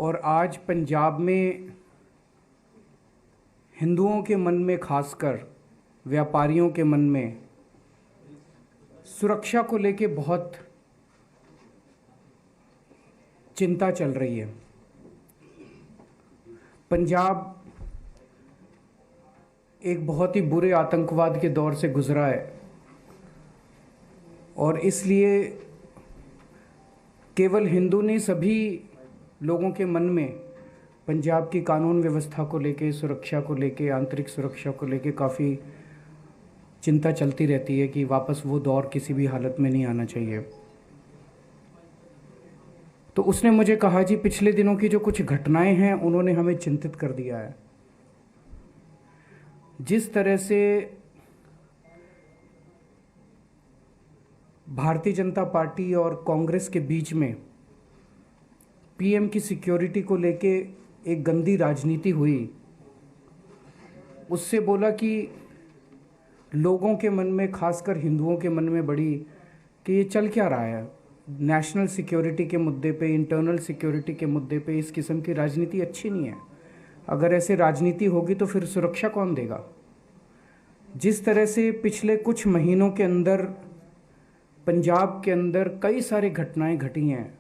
और आज पंजाब में हिंदुओं के मन में, खासकर व्यापारियों के मन में सुरक्षा को लेके बहुत चिंता चल रही है। पंजाब एक बहुत ही बुरे आतंकवाद के दौर से गुजरा है और इसलिए केवल हिंदू नहीं, सभी लोगों के मन में पंजाब की कानून व्यवस्था को लेके, सुरक्षा को लेके, आंतरिक सुरक्षा को लेके काफ़ी चिंता चलती रहती है कि वापस वो दौर किसी भी हालत में नहीं आना चाहिए। तो उसने मुझे कहा जी, पिछले दिनों की जो कुछ घटनाएं हैं उन्होंने हमें चिंतित कर दिया है। जिस तरह से भारतीय जनता पार्टी और कांग्रेस के बीच में पीएम की सिक्योरिटी को लेके एक गंदी राजनीति हुई, उससे बोला कि लोगों के मन में, खासकर हिंदुओं के मन में बड़ी कि ये चल क्या रहा है। नेशनल सिक्योरिटी के मुद्दे पे, इंटरनल सिक्योरिटी के मुद्दे पे इस किस्म की राजनीति अच्छी नहीं है। अगर ऐसे राजनीति होगी तो फिर सुरक्षा कौन देगा। जिस तरह से पिछले कुछ महीनों के अंदर पंजाब के अंदर कई सारी घटनाएं घटी हैं,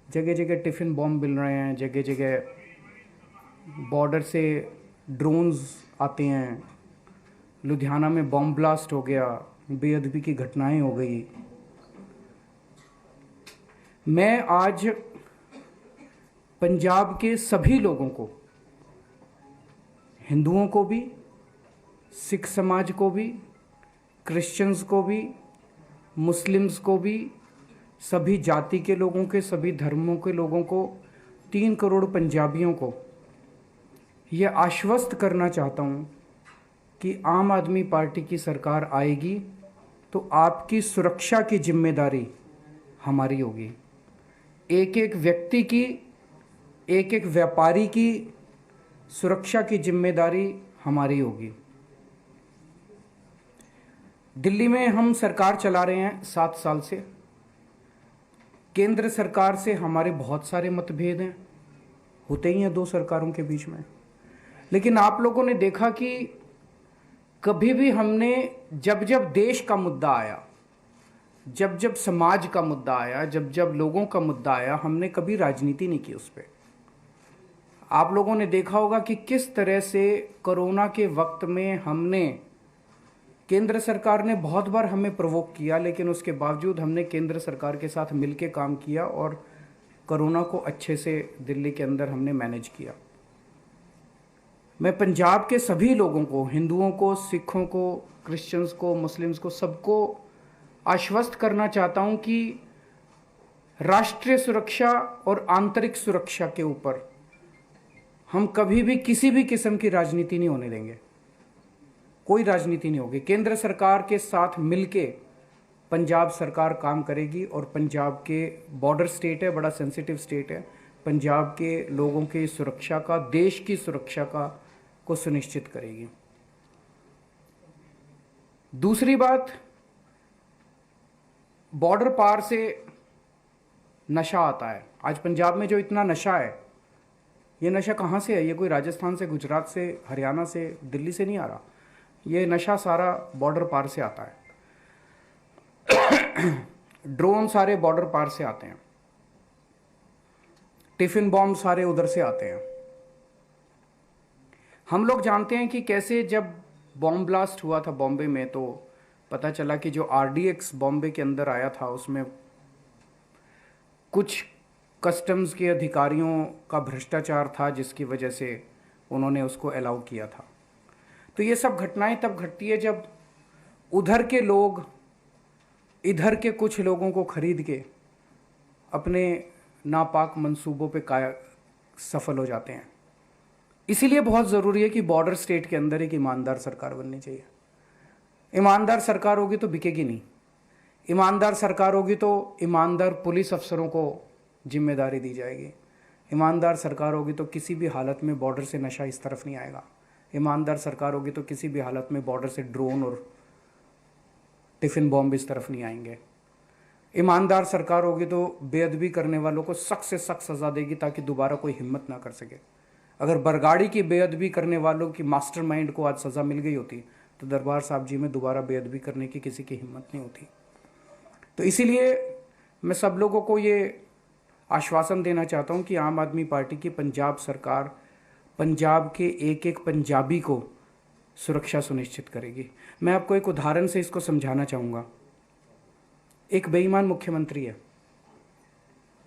जगह जगह टिफ़िन बॉम्ब मिल रहे हैं, जगह जगह बॉर्डर से ड्रोन्स आते हैं, लुधियाना में बॉम्ब ब्लास्ट हो गया, बेअदबी की घटनाएं हो गई। मैं आज पंजाब के सभी लोगों को, हिंदुओं को भी, सिख समाज को भी, क्रिश्चियंस को भी, मुस्लिम्स को भी, सभी जाति के लोगों के, सभी धर्मों के लोगों को, 3 करोड़ पंजाबियों को यह आश्वस्त करना चाहता हूं कि आम आदमी पार्टी की सरकार आएगी तो आपकी सुरक्षा की जिम्मेदारी हमारी होगी। एक एक व्यक्ति की, एक एक व्यापारी की सुरक्षा की जिम्मेदारी हमारी होगी। दिल्ली में हम सरकार चला रहे हैं 7 साल से। केंद्र सरकार से हमारे बहुत सारे मतभेद हैं, होते ही हैं 2 सरकारों के बीच में। लेकिन आप लोगों ने देखा कि कभी भी हमने जब जब देश का मुद्दा आया, जब जब समाज का मुद्दा आया, जब जब लोगों का मुद्दा आया, हमने कभी राजनीति नहीं की उस पर। आप लोगों ने देखा होगा कि किस तरह से कोरोना के वक्त में हमने, केंद्र सरकार ने बहुत बार हमें प्रोवोक किया, लेकिन उसके बावजूद हमने केंद्र सरकार के साथ मिलकर काम किया और कोरोना को अच्छे से दिल्ली के अंदर हमने मैनेज किया। मैं पंजाब के सभी लोगों को, हिंदुओं को, सिखों को, क्रिश्चियंस को, मुस्लिम्स को, सबको आश्वस्त करना चाहता हूं कि राष्ट्रीय सुरक्षा और आंतरिक सुरक्षा के ऊपर हम कभी भी किसी भी किस्म की राजनीति नहीं होने देंगे। कोई राजनीति नहीं होगी। केंद्र सरकार के साथ मिलके पंजाब सरकार काम करेगी और पंजाब के बॉर्डर स्टेट है, बड़ा सेंसिटिव स्टेट है, पंजाब के लोगों की सुरक्षा का, देश की सुरक्षा का को सुनिश्चित करेगी। दूसरी बात, बॉर्डर पार से नशा आता है। आज पंजाब में जो इतना नशा है, ये नशा कहाँ से है? ये कोई राजस्थान से, गुजरात से, हरियाणा से, दिल्ली से नहीं आ रहा। ये नशा सारा बॉर्डर पार से आता है। ड्रोन सारे बॉर्डर पार से आते हैं, टिफिन बॉम्ब सारे उधर से आते हैं। हम लोग जानते हैं कि कैसे जब बॉम्ब ब्लास्ट हुआ था बॉम्बे में, तो पता चला कि जो RDX बॉम्बे के अंदर आया था उसमें कुछ कस्टम्स के अधिकारियों का भ्रष्टाचार था, जिसकी वजह से उन्होंने उसको अलाउ किया था। तो ये सब घटनाएं तब घटती है जब उधर के लोग इधर के कुछ लोगों को खरीद के अपने नापाक मंसूबों पे सफल हो जाते हैं। इसीलिए बहुत ज़रूरी है कि बॉर्डर स्टेट के अंदर एक ईमानदार सरकार बननी चाहिए। ईमानदार सरकार होगी तो बिकेगी नहीं। ईमानदार सरकार होगी तो ईमानदार पुलिस अफसरों को जिम्मेदारी दी जाएगी। ईमानदार सरकार होगी तो किसी भी हालत में बॉर्डर से नशा इस तरफ नहीं आएगा। ईमानदार सरकार होगी तो किसी भी हालत में बॉर्डर से ड्रोन और टिफ़िन बॉम्ब इस तरफ नहीं आएंगे। ईमानदार सरकार होगी तो बेअदबी करने वालों को सख्त से सख्त सज़ा देगी ताकि दोबारा कोई हिम्मत ना कर सके। अगर बरगाड़ी की बेअदबी करने वालों की मास्टरमाइंड को आज सज़ा मिल गई होती तो दरबार साहब जी में दोबारा बेअदबी करने की किसी की हिम्मत नहीं होती। तो इसीलिए मैं सब लोगों को ये आश्वासन देना चाहता हूँ कि आम आदमी पार्टी की पंजाब सरकार पंजाब के एक एक पंजाबी को सुरक्षा सुनिश्चित करेगी। मैं आपको एक उदाहरण से इसको समझाना चाहूँगा। एक बेईमान मुख्यमंत्री है,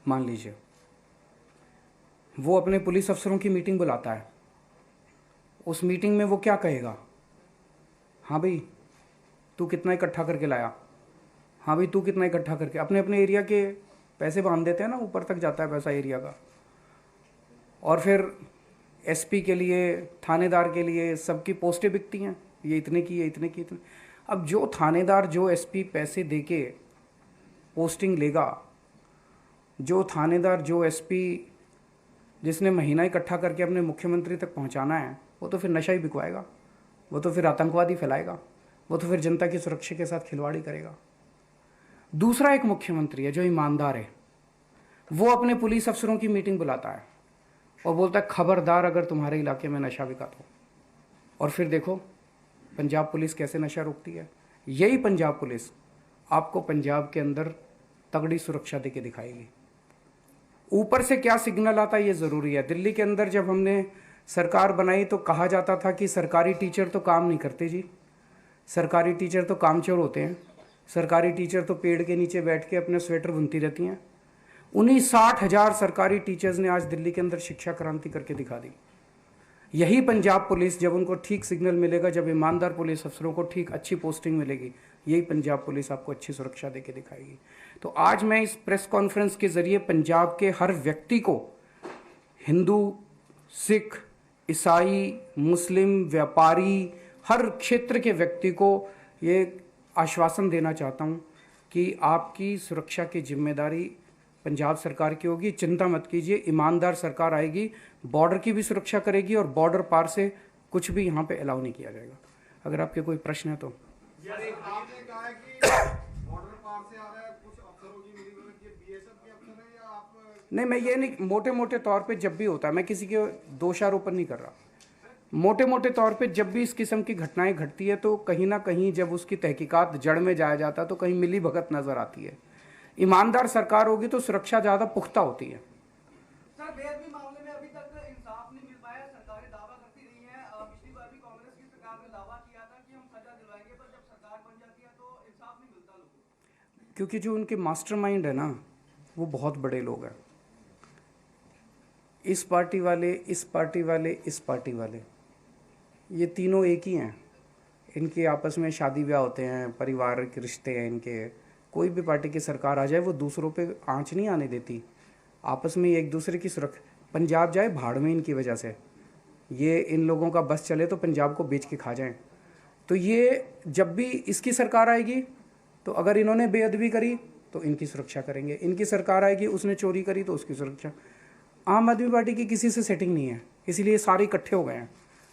मान लीजिए, वो अपने पुलिस अफसरों की मीटिंग बुलाता है। उस मीटिंग में वो क्या कहेगा? हाँ भाई तू कितना इकट्ठा करके लाया, हाँ भाई तू कितना इकट्ठा करके, अपने अपने एरिया के पैसे बांध देते हैं ना, ऊपर तक जाता है पैसा एरिया का। और फिर एसपी के लिए, थानेदार के लिए सबकी पोस्टें बिकती हैं, ये इतने की, ये इतने की, इतने। अब जो थानेदार, जो एसपी पैसे देके पोस्टिंग लेगा, जो थानेदार, जो एसपी जिसने महीना इकट्ठा करके अपने मुख्यमंत्री तक पहुंचाना है, वो तो फिर नशा ही बिकवाएगा, वो तो फिर आतंकवादी फैलाएगा, वो तो फिर जनता की सुरक्षा के साथ खिलवाड़ी करेगा। दूसरा एक मुख्यमंत्री है जो ईमानदार है, वो अपने पुलिस अफसरों की मीटिंग बुलाता है और बोलता है खबरदार अगर तुम्हारे इलाके में नशा बिका तो। और फिर देखो पंजाब पुलिस कैसे नशा रोकती है। यही पंजाब पुलिस आपको पंजाब के अंदर तगड़ी सुरक्षा देके दिखाएगी। ऊपर से क्या सिग्नल आता है ये ज़रूरी है। दिल्ली के अंदर जब हमने सरकार बनाई तो कहा जाता था कि सरकारी टीचर तो काम नहीं करते जी, सरकारी टीचर तो कामचोर होते हैं, सरकारी टीचर तो पेड़ के नीचे बैठ के अपने स्वेटर बुनती रहती हैं। उन्हीं 60,000 सरकारी टीचर्स ने आज दिल्ली के अंदर शिक्षा क्रांति करके दिखा दी। यही पंजाब पुलिस, जब उनको ठीक सिग्नल मिलेगा, जब ईमानदार पुलिस अफसरों को ठीक अच्छी पोस्टिंग मिलेगी, यही पंजाब पुलिस आपको अच्छी सुरक्षा देके दिखाएगी। तो आज मैं इस प्रेस कॉन्फ्रेंस के जरिए पंजाब के हर व्यक्ति को, हिंदू, सिख, ईसाई, मुस्लिम, व्यापारी, हर क्षेत्र के व्यक्ति को ये आश्वासन देना चाहता हूँ कि आपकी सुरक्षा की जिम्मेदारी पंजाब सरकार की होगी। चिंता मत कीजिए, ईमानदार सरकार आएगी, बॉर्डर की भी सुरक्षा करेगी और बॉर्डर पार से कुछ भी यहाँ पे अलाउ नहीं किया जाएगा। अगर आपके कोई प्रश्न है तो। आपने कहा है कि बॉर्डर पार से आ रहा है, कुछ अफसरों की मीटिंग हो रही है, बीएसएफ के अफसर हैं या आप? नहीं, मैं ये नहीं, मोटे मोटे तौर पे जब भी होता है, मैं किसी के दोषारोपण नहीं कर रहा, मोटे मोटे तौर पे जब भी इस किस्म की घटनाएं घटती है तो कहीं ना कहीं जब उसकी तहकीकात जड़ में जाया जाता है तो कहीं मिली भगत नजर आती है। ईमानदार सरकार होगी तो सुरक्षा ज़्यादा पुख्ता होती है। सर, बेअदबी मामले में अभी तक इंसाफ नहीं मिल पाया। सरकारें दावा करती रही हैं, पिछली बार भी कांग्रेस की सरकार ने दावा किया था कि हम सजा दिलवाएंगे, पर जब सरकार बन जाती है तो इंसाफ नहीं मिलता लोगों को। क्योंकि जो उनके मास्टरमाइंड है ना, वो बहुत बड़े लोग हैं। इस पार्टी वाले, इस पार्टी वाले, इस पार्टी वाले, ये तीनों एक ही हैं। इनके आपस में शादी ब्याह होते हैं, पारिवारिक रिश्ते हैं इनके। कोई भी पार्टी की सरकार आ जाए वो दूसरों पे आंच नहीं आने देती, आपस में एक दूसरे की सुरक्षा। पंजाब जाए भाड़ में इनकी वजह से, ये इन लोगों का बस चले तो पंजाब को बेच के खा जाएं। तो ये जब भी इसकी सरकार आएगी तो अगर इन्होंने बेअदबी करी तो इनकी सुरक्षा करेंगे, इनकी सरकार आएगी उसने चोरी करी तो उसकी सुरक्षा। आम आदमी पार्टी की किसी से सेटिंग नहीं है, इसीलिए सारे इकट्ठे हो गए हैं।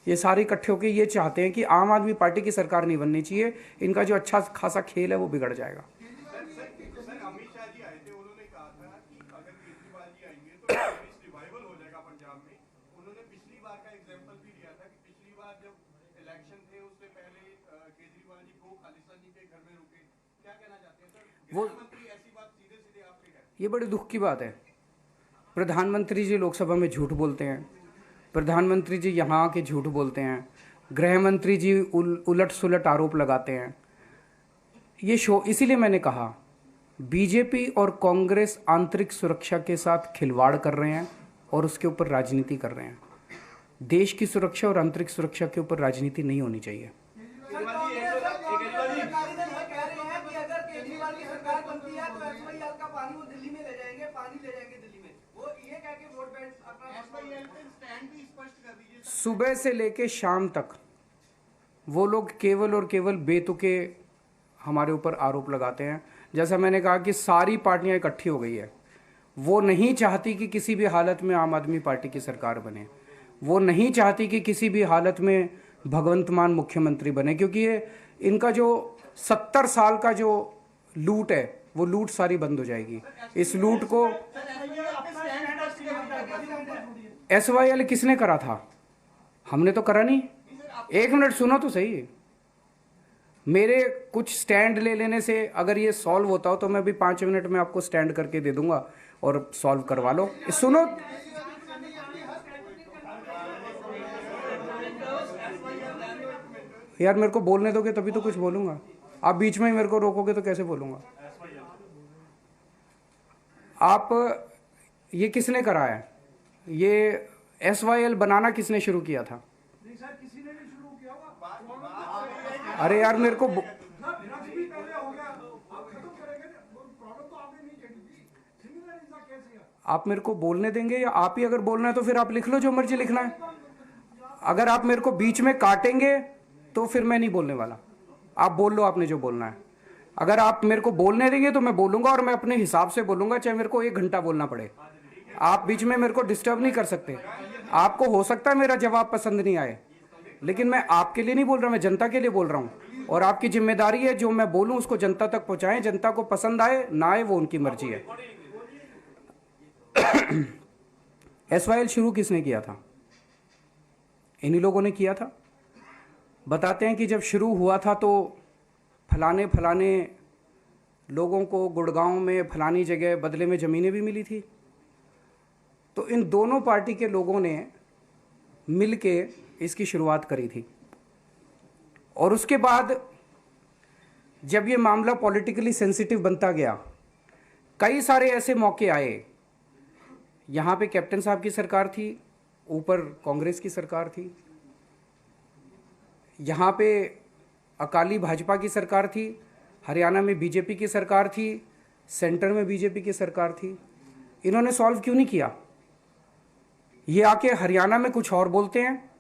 ये सारे इकट्ठे होकर ये चाहते हैं कि आम आदमी पार्टी की सरकार नहीं बननी चाहिए, इनका जो अच्छा खासा खेल है वो बिगड़ जाएगा। अमित शाह जी आए थे, उन्होंने कहा था कि अगर केजरीवाल जी आएंगे तो टेररिस्ट रिवाइवल हो जाएगा पंजाब में। उन्होंने पिछली बार का एग्जांपल भी दिया था कि पिछली बार जब इलेक्शन थे उससे पहले केजरीवाल जी को खालिस्तान जी के घर में रुके। क्या कहना चाहते हैं सर? वो मंत्री ऐसी बात सीधे सीधे आपने कहा, ये बड़े दुख की बात है। प्रधानमंत्री जी लोकसभा में झूठ बोलते हैं, प्रधानमंत्री जी यहाँ आके झूठ बोलते हैं, गृह मंत्री जी उलट सुलट आरोप लगाते हैं। ये शो, इसीलिए मैंने कहा बीजेपी और कांग्रेस आंतरिक सुरक्षा के साथ खिलवाड़ कर रहे हैं और उसके ऊपर राजनीति कर रहे हैं। देश की सुरक्षा और आंतरिक सुरक्षा के ऊपर राजनीति नहीं होनी चाहिए। सुबह से लेके शाम तक वो लोग केवल और केवल बेतुके हमारे ऊपर आरोप लगाते हैं। जैसा मैंने कहा कि सारी पार्टियां इकट्ठी हो गई है, वो नहीं चाहती कि किसी भी हालत में आम आदमी पार्टी की सरकार बने, वो नहीं चाहती कि किसी भी हालत में भगवंत मान मुख्यमंत्री बने, क्योंकि ये इनका जो 70 साल का जो लूट है वो लूट सारी बंद हो जाएगी। इस लूट को SYL किसने करा था? हमने तो करा नहीं। एक मिनट सुनो तो सही। मेरे कुछ स्टैंड ले लेने से अगर ये सॉल्व होता हो तो मैं भी 5 मिनट में आपको स्टैंड करके दे दूंगा और सॉल्व करवा लो। सुनो, यार मेरे को बोलने दोगे तभी तो कुछ बोलूंगा। आप बीच में ही मेरे को रोकोगे तो कैसे बोलूंगा? आप ये किसने करा है? ये SYL बनाना किसने शुरू किया था? अरे यार मेरे को आप मेरे को बोलने देंगे या आप ही अगर बोलना है तो फिर आप लिख लो जो मर्जी लिखना है। अगर आप मेरे को बीच में काटेंगे तो फिर मैं नहीं बोलने वाला। आप बोल लो आपने जो बोलना है। अगर आप मेरे को बोलने देंगे तो मैं बोलूंगा और मैं अपने हिसाब से बोलूंगा, चाहे मेरे को 1 घंटा बोलना पड़े। आप बीच में मेरे को डिस्टर्ब नहीं कर सकते। आपको हो सकता है मेरा जवाब पसंद नहीं आए, लेकिन मैं आपके लिए नहीं बोल रहा, मैं जनता के लिए बोल रहा हूं। और आपकी जिम्मेदारी है जो मैं बोलूं उसको जनता तक पहुंचाएं। जनता को पसंद आए ना आए वो उनकी मर्जी है। SYL शुरू किसने किया था? इन्हीं लोगों ने किया था। बताते हैं कि जब शुरू हुआ था तो फलाने फलाने लोगों को गुड़गांव में फलानी जगह बदले में ज़मीनें भी मिली थी। तो इन दोनों पार्टी के लोगों ने मिलके इसकी शुरुआत करी थी। और उसके बाद जब ये मामला पॉलिटिकली सेंसिटिव बनता गया, कई सारे ऐसे मौके आए। यहाँ पे कैप्टन साहब की सरकार थी, ऊपर कांग्रेस की सरकार थी। यहाँ पे अकाली भाजपा की सरकार थी, हरियाणा में बीजेपी की सरकार थी, सेंटर में बीजेपी की सरकार थी। इन्होंने सॉल्व क्यों नहीं किया? ये आके हरियाणा में कुछ और बोलते हैं,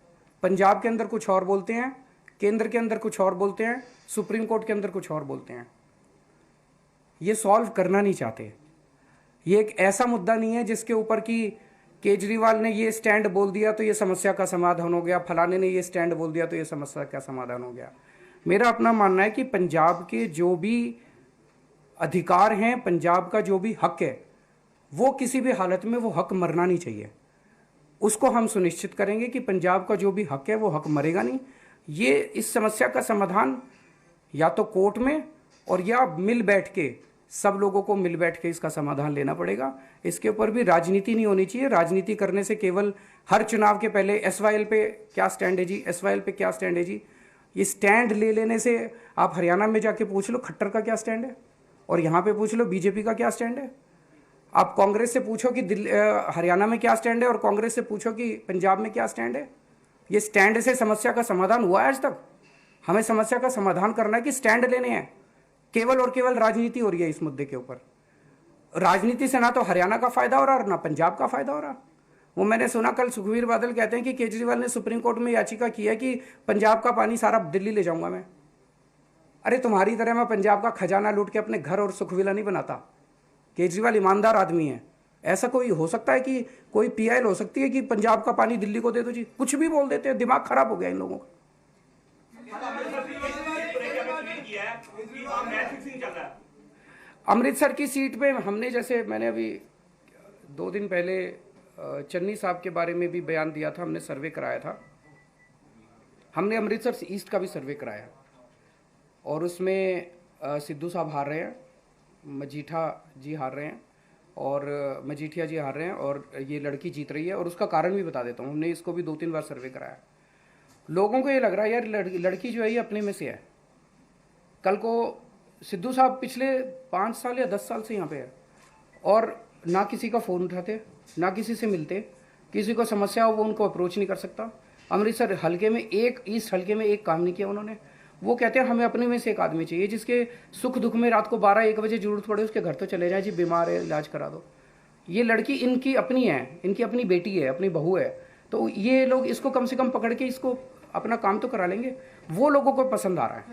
पंजाब के अंदर कुछ और बोलते हैं, केंद्र के अंदर कुछ और बोलते हैं, सुप्रीम कोर्ट के अंदर कुछ और बोलते हैं। ये सॉल्व करना नहीं चाहते। ये एक ऐसा मुद्दा नहीं है जिसके ऊपर कि केजरीवाल ने ये स्टैंड बोल दिया तो ये समस्या का समाधान हो गया, फलाने ने ये स्टैंड बोल दिया तो ये समस्या का समाधान हो गया। मेरा अपना मानना है कि पंजाब के जो भी अधिकार हैं, पंजाब का जो भी हक है, वो किसी भी हालत में वो हक मरना नहीं चाहिए। उसको हम सुनिश्चित करेंगे कि पंजाब का जो भी हक है वो हक मरेगा नहीं। ये इस समस्या का समाधान या तो कोर्ट में और या मिल बैठ के, सब लोगों को मिल बैठ के इसका समाधान लेना पड़ेगा। इसके ऊपर भी राजनीति नहीं होनी चाहिए। राजनीति करने से केवल हर चुनाव के पहले SYL पे क्या स्टैंड है जी, SYL पे क्या स्टैंड है जी, ये स्टैंड ले लेने से आप हरियाणा में जाके पूछ लो खट्टर का क्या स्टैंड है और यहाँ पे पूछ लो बीजेपी का क्या स्टैंड है। आप कांग्रेस से पूछो कि हरियाणा में क्या स्टैंड है और कांग्रेस से पूछो कि पंजाब में क्या स्टैंड है। ये स्टैंड से समस्या का समाधान हुआ है आज तक? हमें समस्या का समाधान करना है कि स्टैंड लेने हैं। केवल और केवल राजनीति हो रही है इस मुद्दे के ऊपर। राजनीति से ना तो हरियाणा का फायदा हो रहा और ना पंजाब का फायदा हो रहा। वो मैंने सुना कल सुखबीर बादल कहते हैं कि केजरीवाल ने सुप्रीम कोर्ट में याचिका की है कि पंजाब का पानी सारा दिल्ली ले जाऊंगा मैं। अरे तुम्हारी तरह मैं पंजाब का खजाना लूट के अपने घर और सुखविला नहीं बनाता। केजरीवाल ईमानदार आदमी है। ऐसा कोई हो सकता है कि कोई PIL हो सकती है कि पंजाब का पानी दिल्ली को दे दो जी? कुछ भी बोल देते हैं। दिमाग खराब हो गया इन लोगों का। अमृतसर की सीट पे हमने, जैसे मैंने अभी 2 दिन पहले चन्नी साहब के बारे में भी बयान दिया था, हमने सर्वे कराया था। हमने अमृतसर ईस्ट का भी सर्वे कराया और उसमें सिद्धू साहब हार रहे हैं, मजीठा जी हार रहे हैं और मजीठिया जी हार रहे हैं और ये लड़की जीत रही है। और उसका कारण भी बता देता हूँ। हमने इसको भी 2-3 बार सर्वे कराया। लोगों को ये लग रहा है यार लड़की जो है ये अपने में से है। कल को सिद्धू साहब पिछले 5 साल या 10 साल से यहाँ पे है और ना किसी का फ़ोन उठाते, ना किसी से मिलते, किसी को समस्या हो वो उनको अप्रोच नहीं कर सकता। अमृतसर हल्के में ईस्ट हल्के में एक काम नहीं किया उन्होंने। वो कहते हैं हमें अपने में से एक आदमी चाहिए जिसके सुख दुख में रात को 12-1 बजे जरूरत पड़े उसके घर तो चले जाए जी, बीमार है इलाज करा दो। ये लड़की इनकी अपनी है, इनकी अपनी बेटी है, अपनी बहू है। तो ये लोग इसको कम से कम पकड़ के इसको अपना काम तो करा लेंगे। वो लोगों को पसंद आ रहा है।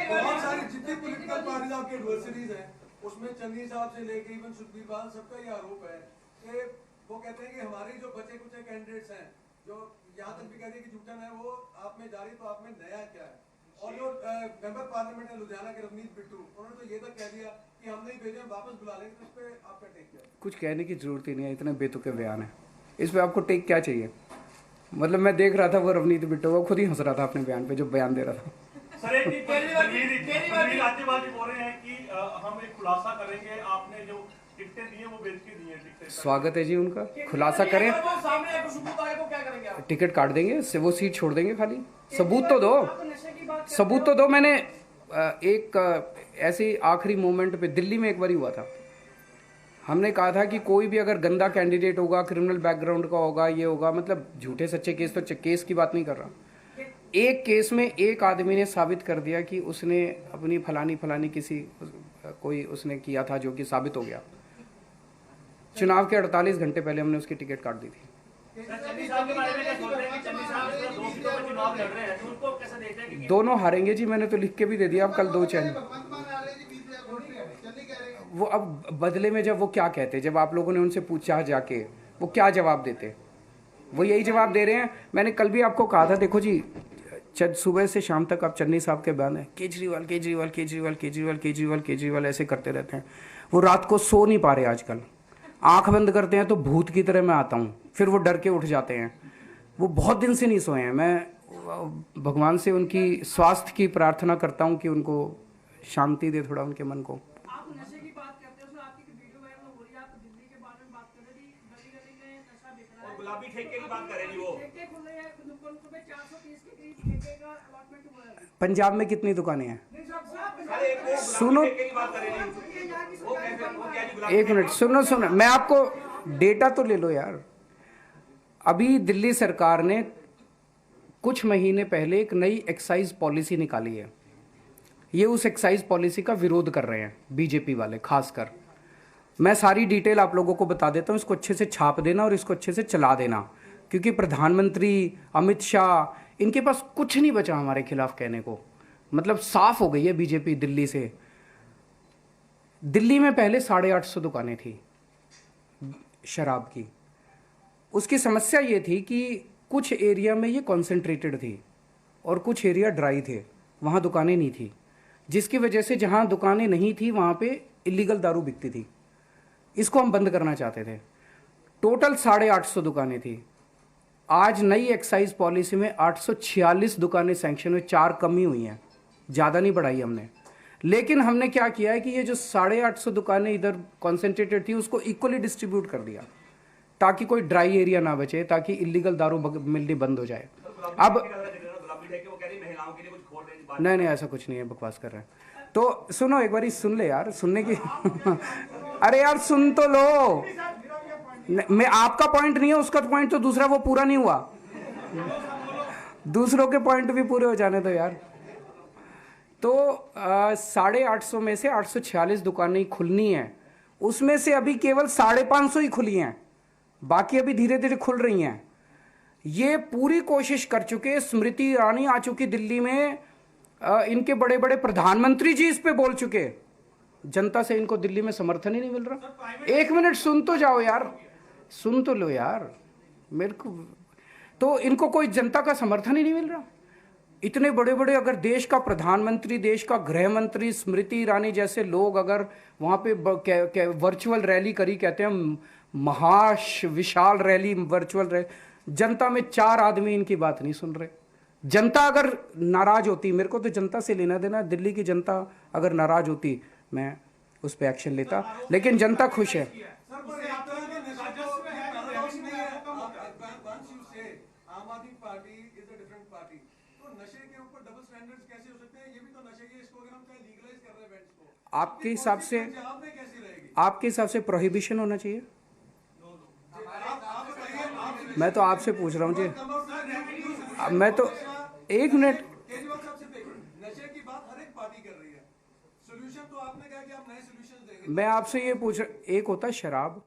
बहुत सारी जितनी पॉलिटिकल पार्टीज आपके एडवर्सरीज हैं उसमें चन्नी साहब से लेके इवन सुखबीर बादल सबका ये आरोप है कि वो कहते हैं कि हमारे जो बचे कुछ कैंडिडेट्स हैं जो यहाँ तक भी कहते हैं कि झूठन है वो आप में जारी, तो आप में नया क्या है? और जो मेंबर पार्लियामेंट है लुधियाना के रवनीत बिट्टू, उन्होंने तो ये तक कह दिया कि हम नहीं भेजे, वापस बुला लेंगे। तो इस पे आपका टेक क्या है? कुछ कहने की जरूरत ही नहीं है, इतने बेतुके बयान है। इस पे आपको टेक क्या चाहिए? मतलब मैं देख रहा था वो रवनीत बिट्टू, वो खुद ही हंस रहा था अपने बयान पे, जो बयान दे रहा था। सर एक राज्यपाल जी बोल रहे हैं कि हम एक खुलासा करेंगे, आपने जो टिकटें दी हैं वो बेच के दी हैं टिकटें। स्वागत है जी उनका, खुलासा करें, टिकट काट देंगे, वो सीट छोड़ देंगे खाली। सबूत तो दो, सबूत तो दो। मैंने एक ऐसे आखिरी मोमेंट पे दिल्ली में एक बार हुआ था, हमने कहा था कि कोई भी अगर गंदा कैंडिडेट होगा, क्रिमिनल बैकग्राउंड का होगा, ये होगा, मतलब झूठे सच्चे केस, तो केस की बात नहीं कर रहा, एक केस में एक आदमी ने साबित कर दिया कि उसने अपनी फलानी किसी कोई उसने किया था, जो कि साबित हो गया। चुनाव के 48 घंटे पहले हमने उसकी टिकट काट दी थी। दोनों हारेंगे जी, मैंने तो लिख के भी दे दिया। अब कल 2 चैनल, वो अब बदले में जब वो क्या कहते, जब आप लोगों ने उनसे पूछा जाके, वो क्या जवाब देते, वो यही जवाब दे रहे हैं। मैंने कल भी आपको कहा था, देखो जी, सुबह से शाम तक आप चन्नी साहब के बयान है, केजरीवाल केजरीवाल केजरीवाल केजरीवाल केजरीवाल केजरीवाल ऐसे करते रहते हैं। वो रात को सो नहीं पा रहे आजकल, आंख बंद करते हैं तो भूत की तरह मैं आता हूँ, फिर वो डर के उठ जाते हैं। वो बहुत दिन से नहीं सोए हैं। मैं भगवान से उनकी स्वास्थ्य की प्रार्थना करता हूँ कि उनको शांति दे थोड़ा उनके मन को। आप नशे की बात करते हो, उसमें आपकी वीडियो वायरल हो रही है, आप दिल्ली के बारे में बात कर रहे हैं, गली में नशा बिक रहा है, और गुलाबी ठेके की बात कर रहे हैं। वो ठेके खुल रहे हैं, नुकनपुर में 430 के करीब ठेके का अलॉटमेंट हुआ है। पंजाब में कितनी दुकानें हैं? सुनो, एक मिनट, सुनो, मैं आपको डेटा तो ले लो यार। अभी दिल्ली सरकार ने कुछ महीने पहले एक नई एक्साइज पॉलिसी निकाली है। ये उस एक्साइज पॉलिसी का विरोध कर रहे हैं बीजेपी वाले खासकर। मैं सारी डिटेल आप लोगों को बता देता हूँ, इसको अच्छे से छाप देना और इसको अच्छे से चला देना, क्योंकि प्रधानमंत्री अमित शाह, इनके पास कुछ नहीं बचा हमारे खिलाफ कहने को। मतलब साफ हो गई है बीजेपी दिल्ली से। दिल्ली में पहले 850 दुकानें थी शराब की। उसकी समस्या ये थी कि कुछ एरिया में ये कॉन्सेंट्रेटेड थी और कुछ एरिया ड्राई थे, वहाँ दुकानें नहीं थी, जिसकी वजह से जहाँ दुकानें नहीं थी वहाँ पे इलीगल दारू बिकती थी। इसको हम बंद करना चाहते थे। टोटल 850 दुकानें थी। आज नई एक्साइज पॉलिसी में 846 दुकानें सैंक्शन हुई, 4 कमी हुई हैं, ज़्यादा नहीं बढ़ाई हमने। लेकिन हमने क्या किया है कि ये जो 850 दुकानें इधर कॉन्सेंट्रेटेड थी उसको इक्वली डिस्ट्रीब्यूट कर दिया, ताकि कोई ड्राई एरिया ना बचे, ताकि इलीगल दारू मिलनी बंद हो जाए। अब नहीं, ऐसा कुछ नहीं है, बकवास कर रहे हैं। तो सुनो, एक बारी सुन ले यार, सुनने की अरे यार सुन तो लो। मैं आपका पॉइंट नहीं है, उसका पॉइंट तो दूसरा, वो पूरा नहीं हुआ। दूसरों के पॉइंट भी पूरे हो जाने दो यार। तो 850 में से 846 दुकानें खुलनी हैं, उसमें से अभी केवल 550 ही खुली हैं, बाकी अभी धीरे धीरे खुल रही हैं। ये पूरी कोशिश कर चुके, स्मृति ईरानी आ चुकी दिल्ली में, इनके बड़े बड़े प्रधानमंत्री जी इस पे बोल चुके। जनता से इनको दिल्ली में समर्थन ही नहीं मिल रहा। एक मिनट सुन तो जाओ यार, सुन तो लो यार मेरे को। तो इनको कोई जनता का समर्थन ही नहीं मिल रहा। इतने बड़े बड़े, अगर देश का प्रधानमंत्री, देश का गृह मंत्री, स्मृति ईरानी जैसे लोग अगर वहाँ पे वर्चुअल रैली करी, कहते हैं विशाल रैली, वर्चुअल रैली, जनता में 4 आदमी इनकी बात नहीं सुन रहे। जनता अगर नाराज होती, मेरे को तो जनता से लेना देना, दिल्ली की जनता अगर नाराज होती मैं उस पर एक्शन लेता, लेकिन जनता खुश है। आपके हिसाब से प्रोहिबिशन होना चाहिए। मैं तो आपसे पूछ रहा हूँ जी, मैं तो एक मिनट, नशे की बात हर एक पार्टी कर रही है, सॉल्यूशन तो आपने कहा कि आप नए सॉल्यूशन देंगे। मैं आपसे ये पूछ, एक होता है शराब,